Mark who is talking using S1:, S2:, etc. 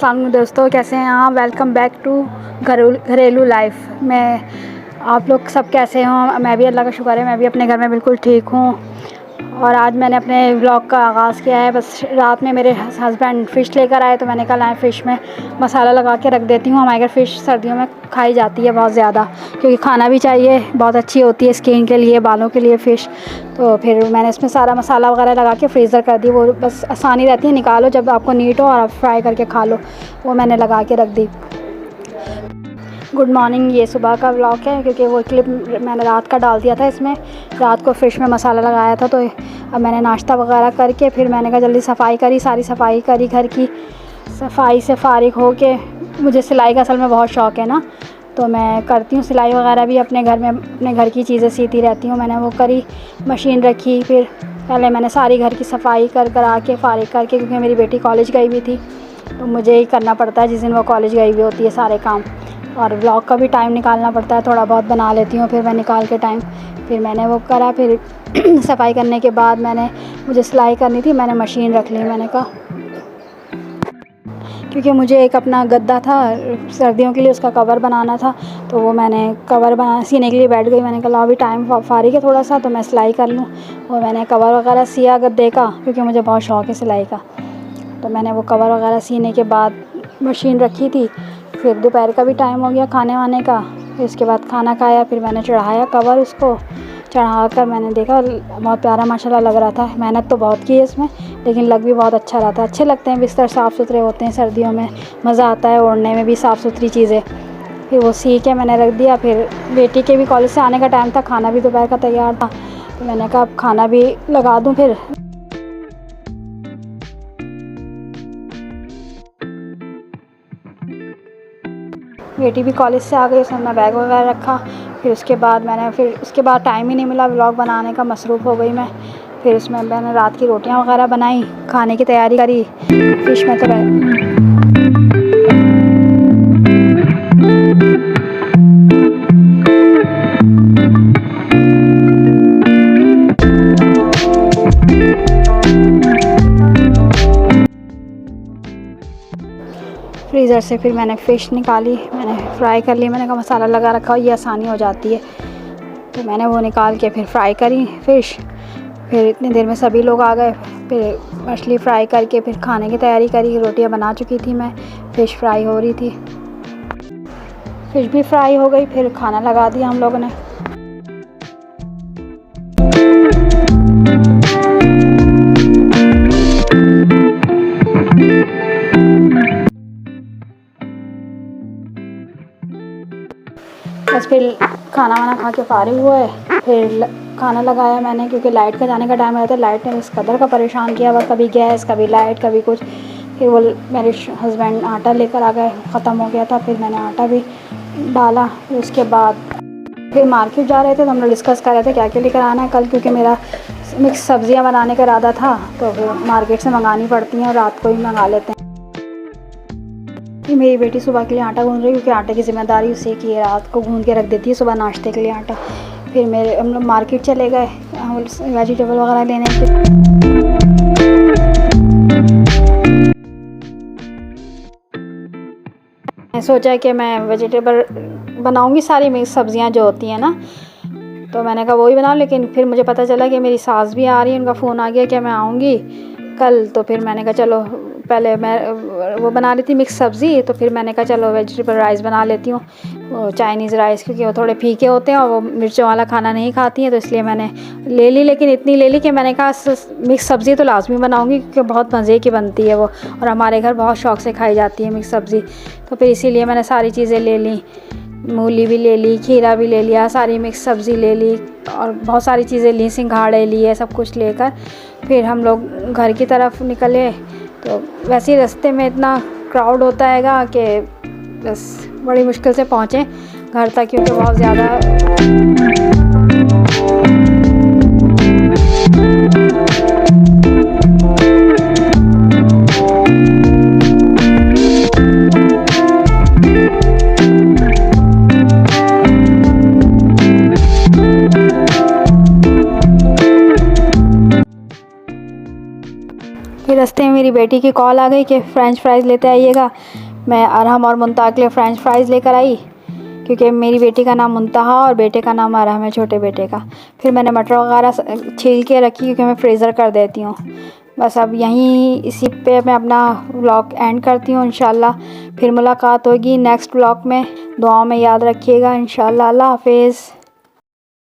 S1: अस्सलाम दोस्तों, कैसे हैं आप। वेलकम बैक टू घरेलू लाइफ में। आप लोग सब कैसे हो। मैं भी अल्लाह का शुक्र है, मैं भी अपने घर में बिल्कुल ठीक हूँ। और आज मैंने अपने व्लॉग का आगाज़ किया है। बस रात में मेरे हस्बैंड फ़िश लेकर आए तो मैंने कहा लाएं फ़िश में मसाला लगा के रख देती हूँ। हमारे घर फ़िश सर्दियों में खाई जाती है बहुत ज़्यादा, क्योंकि खाना भी चाहिए, बहुत अच्छी होती है स्किन के लिए, बालों के लिए फ़िश। तो फिर मैंने इसमें सारा मसाला वगैरह लगा के फ्रीज़र कर दी। वो बस आसानी रहती है, निकालो जब आपको नीट हो और आप फ्राई करके खा लो। वो मैंने लगा के रख दी। गुड मॉर्निंग, ये सुबह का व्लॉग है, क्योंकि वो क्लिप मैंने रात का डाल दिया था। इसमें रात को फ़िश में मसाला लगाया था। तो अब मैंने नाश्ता वगैरह करके फिर मैंने कहा जल्दी सफाई करी, सारी सफाई करी। घर की सफाई से फ़ारिग हो के, मुझे सिलाई का असल में बहुत शौक़ है ना, तो मैं करती हूँ सिलाई वगैरह भी अपने घर में, अपने घर की चीज़ें सीती रहती हूँ। मैंने वो करी, मशीन रखी। फिर पहले मैंने सारी घर की सफाई कर के फ़ारिग करके, क्योंकि मेरी बेटी कॉलेज गई हुई थी तो मुझे ही करना पड़ता है जिस दिन वो कॉलेज गई हुई होती है सारे काम। और व्लॉग का भी टाइम निकालना पड़ता है, थोड़ा बहुत बना लेती हूँ फिर मैं निकाल के टाइम। फिर मैंने वो करा। फिर सफाई करने के बाद मुझे सिलाई करनी थी, मैंने मशीन रख ली। मैंने कहा क्योंकि मुझे एक अपना गद्दा था सर्दियों के लिए, उसका कवर बनाना था, तो वो मैंने कवर सीने के लिए बैठ गई। मैंने कहा अभी टाइम फ़ारिग है थोड़ा सा, तो मैं सिलाई कर लूँ। और मैंने कवर वगैरह सिया गद्दे का, क्योंकि मुझे बहुत शौक़ है सिलाई का। तो मैंने वो कवर वगैरह सीने के बाद मशीन रखी थी। फिर दोपहर का भी टाइम हो गया खाने वाने का। फिर उसके बाद खाना खाया, फिर मैंने चढ़ाया कवर। उसको चढ़ा कर मैंने देखा, बहुत प्यारा माशाल्लाह लग रहा था। मेहनत तो बहुत की है इसमें, लेकिन लग भी बहुत अच्छा रहा था। अच्छे लगते हैं, बिस्तर साफ़ सुथरे होते हैं सर्दियों में, मज़ा आता है ओढ़ने में भी साफ़ सुथरी चीज़ें। फिर वो सी के मैंने रख दिया। फिर बेटी के भी कॉलेज से आने का टाइम था, खाना भी दोपहर का तैयार था, तो मैंने कहा अब खाना भी लगा दूँ। फिर बेटी भी कॉलेज से आ गई, उसने अपना बैग वगैरह रखा। फिर उसके बाद टाइम ही नहीं मिला व्लॉग बनाने का, मसरूफ़ हो गई मैं। फिर उसमें मैंने रात की रोटियां वगैरह बनाई, खाने की तैयारी करी। फ़िश में तो फ्रीज़र से फिर मैंने फ़िश निकाली, मैंने फ्राई कर ली। मैंने कहा मसाला लगा रखा, ये आसानी हो जाती है। तो मैंने वो निकाल के फिर फ्राई करी फ़िश। फिर इतनी देर में सभी लोग आ गए। फिर मछली फ्राई करके फिर खाने की तैयारी करी। रोटियां बना चुकी थी मैं, फ़िश फ्राई हो रही थी। फ़िश भी फ्राई हो गई, फिर खाना लगा दिया हम लोगों ने। बस फिर खाना वाना खा के फ़ारिग हुए। फिर खाना लगाया मैंने, क्योंकि लाइट का जाने का टाइम रहता है। लाइट ने इस कदर का परेशान किया हुआ, कभी गैस कभी लाइट कभी कुछ। फिर वो मेरे हस्बैंड आटा लेकर आ गए, ख़त्म हो गया था। फिर मैंने आटा भी डाला। फिर उसके बाद फिर मार्केट जा रहे थे, तो हम लोग डिस्कस कर रहे थे क्या क्या लेकर आना है कल, क्योंकि मेरा मिक्स सब्ज़ियाँ बनाने का इरादा था। तो फिर मार्केट से मंगानी पड़ती हैं और रात को ही मंगा लेते हैं। मेरी बेटी सुबह के लिए आटा गूँध रही है, क्योंकि आटे की ज़िम्मेदारी उसी की है, रात को गूँध के रख देती है सुबह नाश्ते के लिए आटा। फिर हम लोग मार्केट चले गए वेजिटेबल वगैरह लेने के। मैं सोचा कि मैं वेजिटेबल बनाऊंगी, सारी मिक्स सब्ज़ियां जो होती हैं ना, तो मैंने कहा वही बनाऊं। लेकिन फिर मुझे पता चला कि मेरी सास भी आ रही है, उनका फ़ोन आ गया कि मैं आऊँगी कल। तो फिर मैंने कहा चलो, पहले मैं वो बना लेती मिक्स सब्ज़ी, तो फिर मैंने कहा चलो वेजिटेबल राइस बना लेती हूँ, वो चाइनीज़ राइस, क्योंकि वो थोड़े फीके होते हैं और वो मिर्चों वाला खाना नहीं खाती हैं, तो इसलिए मैंने ले ली। लेकिन इतनी ले ली कि मैंने कहा मिक्स सब्ज़ी तो लाजमी बनाऊँगी, क्योंकि बहुत मज़े की बनती है वो, और हमारे घर बहुत शौक़ से खाई जाती है मिक्स सब्ज़ी। तो फिर इसीलिए मैंने सारी चीज़ें ले ली, मूली भी ले ली, खीरा भी ले लिया, सारी मिक्स सब्ज़ी ले ली और बहुत सारी चीज़ें ली, सिंघाड़े लिए, सब कुछ लेकर फिर हम लोग घर की तरफ निकले। तो वैसे ही रास्ते में इतना क्राउड होता हैगा कि बस बड़ी मुश्किल से पहुँचे घर तक, क्योंकि बहुत ज़्यादा फिर रास्ते में मेरी बेटी की कॉल आ गई कि फ़्रेंच फ्राइज़ लेते आइएगा। मैं अरहम और मुंतहा के लिए फ़्रेंच फ्राइज़ लेकर आई, क्योंकि मेरी बेटी का नाम मुंतहा और बेटे का नाम अरहम है, छोटे बेटे का। फिर मैंने मटर वगैरह छील के रखी, क्योंकि मैं फ्रीज़र कर देती हूँ। बस अब यहीं इसी पे मैं अपना व्लॉग एंड करती हूँ। इंशाल्लाह फिर मुलाकात होगी नेक्स्ट व्लॉग में। दुआओं में याद रखिएगा। इंशाल्लाह। अल्लाह हाफिज़।